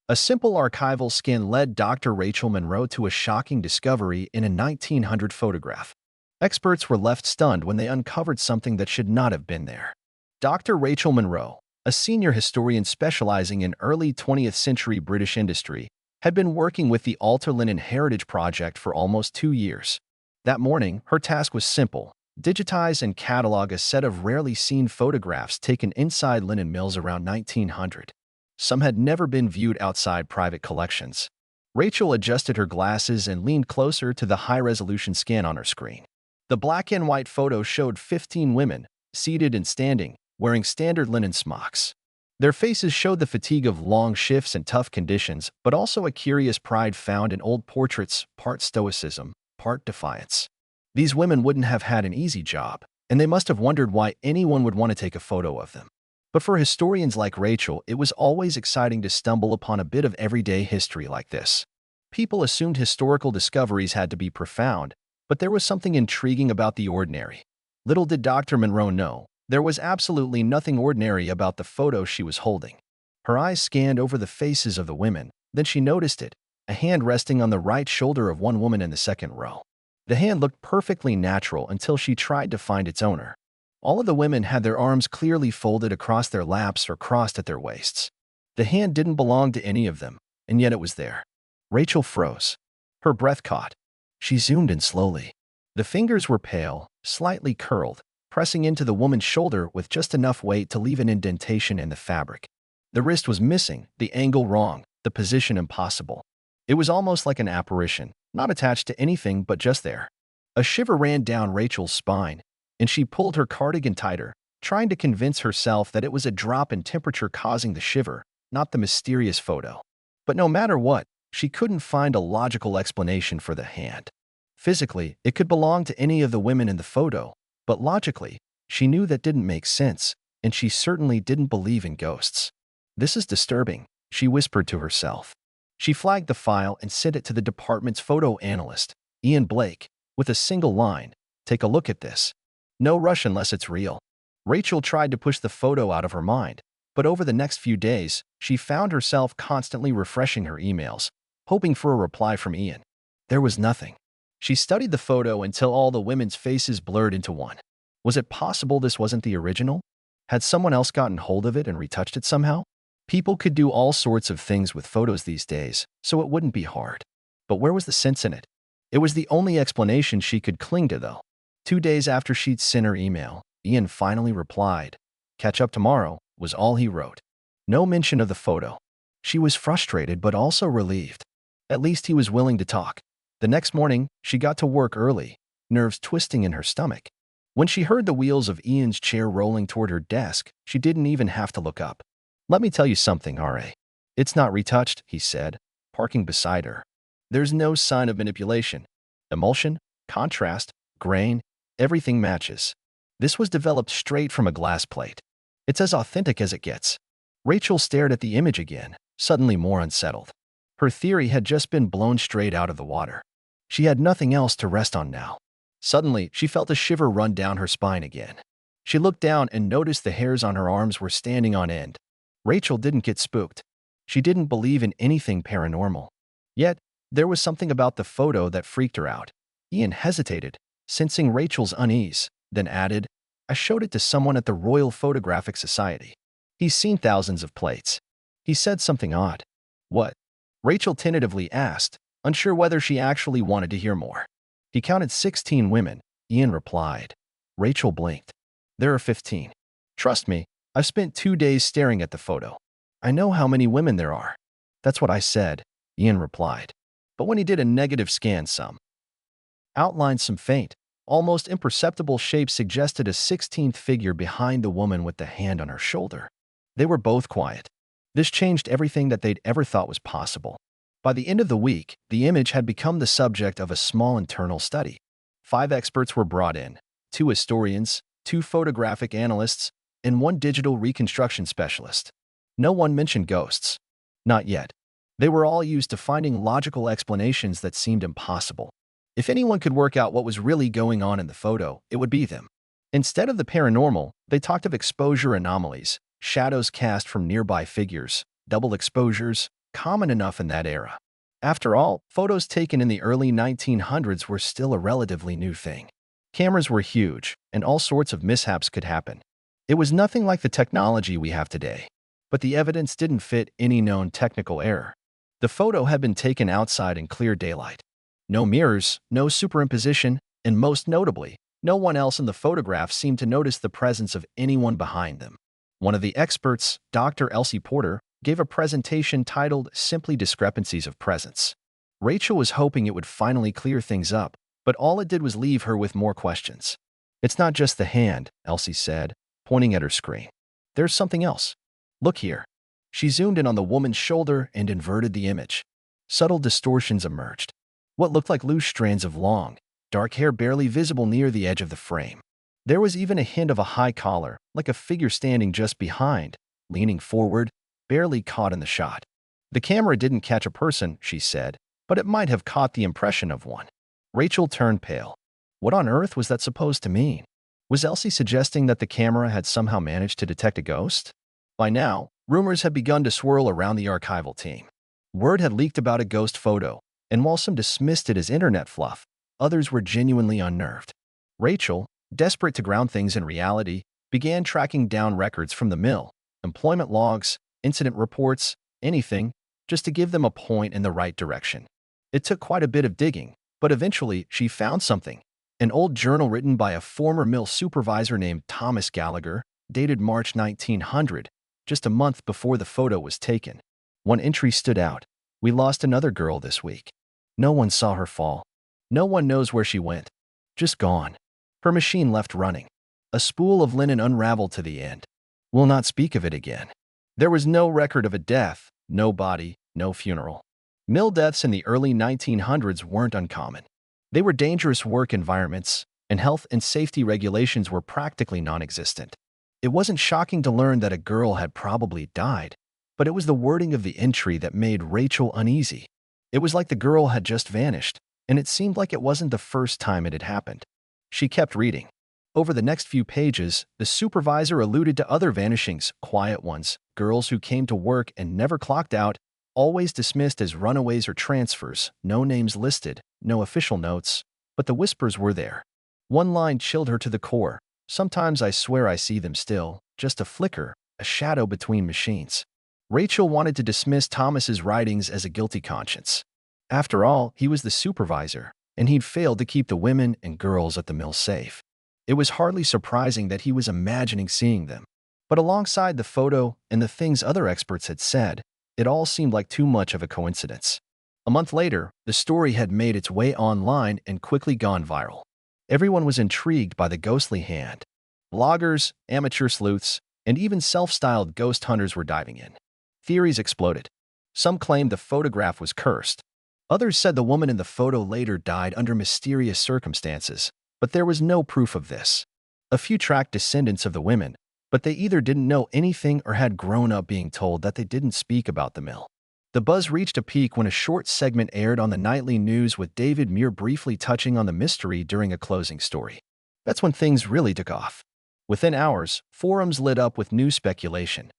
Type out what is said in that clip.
A simple archival scan led Dr. Rachel Monroe to a shocking discovery in a 1900 photograph. Experts were left stunned when they uncovered something that should not have been there. Dr. Rachel Monroe, a senior historian specializing in early 20th century British industry, had been working with the Altar Linen Heritage Project for almost 2 years. That morning, her task was simple: digitize and catalog a set of rarely seen photographs taken inside linen mills around 1900. Some had never been viewed outside private collections. Rachel adjusted her glasses and leaned closer to the high-resolution scan on her screen. The black and white photo showed 15 women, seated and standing, wearing standard linen smocks. Their faces showed the fatigue of long shifts and tough conditions, but also a curious pride found in old portraits, part stoicism, part defiance. These women wouldn't have had an easy job, and they must have wondered why anyone would want to take a photo of them. But for historians like Rachel, it was always exciting to stumble upon a bit of everyday history like this. People assumed historical discoveries had to be profound, but there was something intriguing about the ordinary. Little did Dr. Monroe know, there was absolutely nothing ordinary about the photo she was holding. Her eyes scanned over the faces of the women, then she noticed it, a hand resting on the right shoulder of one woman in the second row. The hand looked perfectly natural until she tried to find its owner. All of the women had their arms clearly folded across their laps or crossed at their waists. The hand didn't belong to any of them, and yet it was there. Rachel froze. Her breath caught. She zoomed in slowly. The fingers were pale, slightly curled, pressing into the woman's shoulder with just enough weight to leave an indentation in the fabric. The wrist was missing, the angle wrong, the position impossible. It was almost like an apparition, not attached to anything but just there. A shiver ran down Rachel's spine, and she pulled her cardigan tighter, trying to convince herself that it was a drop in temperature causing the shiver, not the mysterious photo. But no matter what, she couldn't find a logical explanation for the hand. Physically, it could belong to any of the women in the photo, but logically, she knew that didn't make sense, and she certainly didn't believe in ghosts. "This is disturbing," she whispered to herself. She flagged the file and sent it to the department's photo analyst, Ian Blake, with a single line: "Take a look at this. No rush unless it's real." Rachel tried to push the photo out of her mind, but over the next few days, she found herself constantly refreshing her emails, hoping for a reply from Ian. There was nothing. She studied the photo until all the women's faces blurred into one. Was it possible this wasn't the original? Had someone else gotten hold of it and retouched it somehow? People could do all sorts of things with photos these days, so it wouldn't be hard. But where was the sense in it? It was the only explanation she could cling to, though. 2 days after she'd sent her email, Ian finally replied. "Catch up tomorrow," was all he wrote. No mention of the photo. She was frustrated but also relieved. At least he was willing to talk. The next morning, she got to work early, nerves twisting in her stomach. When she heard the wheels of Ian's chair rolling toward her desk, she didn't even have to look up. "Let me tell you something, R.A. It's not retouched," he said, parking beside her. "There's no sign of manipulation. Emulsion, contrast, grain, everything matches. This was developed straight from a glass plate. It's as authentic as it gets." Rachel stared at the image again, suddenly more unsettled. Her theory had just been blown straight out of the water. She had nothing else to rest on now. Suddenly, she felt a shiver run down her spine again. She looked down and noticed the hairs on her arms were standing on end. Rachel didn't get spooked. She didn't believe in anything paranormal. Yet, there was something about the photo that freaked her out. Ian hesitated, sensing Rachel's unease, then added, "I showed it to someone at the Royal Photographic Society. He's seen thousands of plates. He said something odd." "What?" Rachel tentatively asked, unsure whether she actually wanted to hear more. "He counted 16 women," Ian replied. Rachel blinked. "There are 15. Trust me, I've spent 2 days staring at the photo. I know how many women there are." "That's what I said," Ian replied. But when he did a negative scan, some outlines, some faint, almost imperceptible shapes suggested a 16th figure behind the woman with the hand on her shoulder. They were both quiet. This changed everything that they'd ever thought was possible. By the end of the week, the image had become the subject of a small internal study. 5 experts were brought in: 2 historians, 2 photographic analysts, and 1 digital reconstruction specialist. No one mentioned ghosts. Not yet. They were all used to finding logical explanations that seemed impossible. If anyone could work out what was really going on in the photo, it would be them. Instead of the paranormal, they talked of exposure anomalies, shadows cast from nearby figures, double exposures, common enough in that era. After all, photos taken in the early 1900s were still a relatively new thing. Cameras were huge, and all sorts of mishaps could happen. It was nothing like the technology we have today, but the evidence didn't fit any known technical error. The photo had been taken outside in clear daylight. No mirrors, no superimposition, and most notably, no one else in the photograph seemed to notice the presence of anyone behind them. One of the experts, Dr. Elsie Porter, gave a presentation titled Simply Discrepancies of Presence. Rachel was hoping it would finally clear things up, but all it did was leave her with more questions. "It's not just the hand," Elsie said, pointing at her screen. "There's something else. Look here." She zoomed in on the woman's shoulder and inverted the image. Subtle distortions emerged. What looked like loose strands of long, dark hair barely visible near the edge of the frame. There was even a hint of a high collar, like a figure standing just behind, leaning forward, barely caught in the shot. "The camera didn't catch a person," she said, "but it might have caught the impression of one." Rachel turned pale. What on earth was that supposed to mean? Was Elsie suggesting that the camera had somehow managed to detect a ghost? By now, rumors had begun to swirl around the archival team. Word had leaked about a ghost photo, and while some dismissed it as internet fluff, others were genuinely unnerved. Rachel, desperate to ground things in reality, began tracking down records from the mill, employment logs, incident reports, anything, just to give them a point in the right direction. It took quite a bit of digging, but eventually she found something. An old journal written by a former mill supervisor named Thomas Gallagher, dated March 1900, just a month before the photo was taken. One entry stood out. "We lost another girl this week. No one saw her fall. No one knows where she went. Just gone. Her machine left running. A spool of linen unraveled to the end. We'll not speak of it again." There was no record of a death, no body, no funeral. Mill deaths in the early 1900s weren't uncommon. They were dangerous work environments, and health and safety regulations were practically non-existent. It wasn't shocking to learn that a girl had probably died, but it was the wording of the entry that made Rachel uneasy. It was like the girl had just vanished, and it seemed like it wasn't the first time it had happened. She kept reading. Over the next few pages, the supervisor alluded to other vanishings, quiet ones, girls who came to work and never clocked out, always dismissed as runaways or transfers, no names listed, no official notes, but the whispers were there. One line chilled her to the core. "Sometimes I swear I see them still, just a flicker, a shadow between machines." Rachel wanted to dismiss Thomas's writings as a guilty conscience. After all, he was the supervisor, and he'd failed to keep the women and girls at the mill safe. It was hardly surprising that he was imagining seeing them. But alongside the photo and the things other experts had said, it all seemed like too much of a coincidence. A month later, the story had made its way online and quickly gone viral. Everyone was intrigued by the ghostly hand. Bloggers, amateur sleuths, and even self-styled ghost hunters were diving in. Theories exploded. Some claimed the photograph was cursed. Others said the woman in the photo later died under mysterious circumstances, but there was no proof of this. A few tracked descendants of the women, but they either didn't know anything or had grown up being told that they didn't speak about the mill. The buzz reached a peak when a short segment aired on the nightly news with David Muir briefly touching on the mystery during a closing story. That's when things really took off. Within hours, forums lit up with new speculation.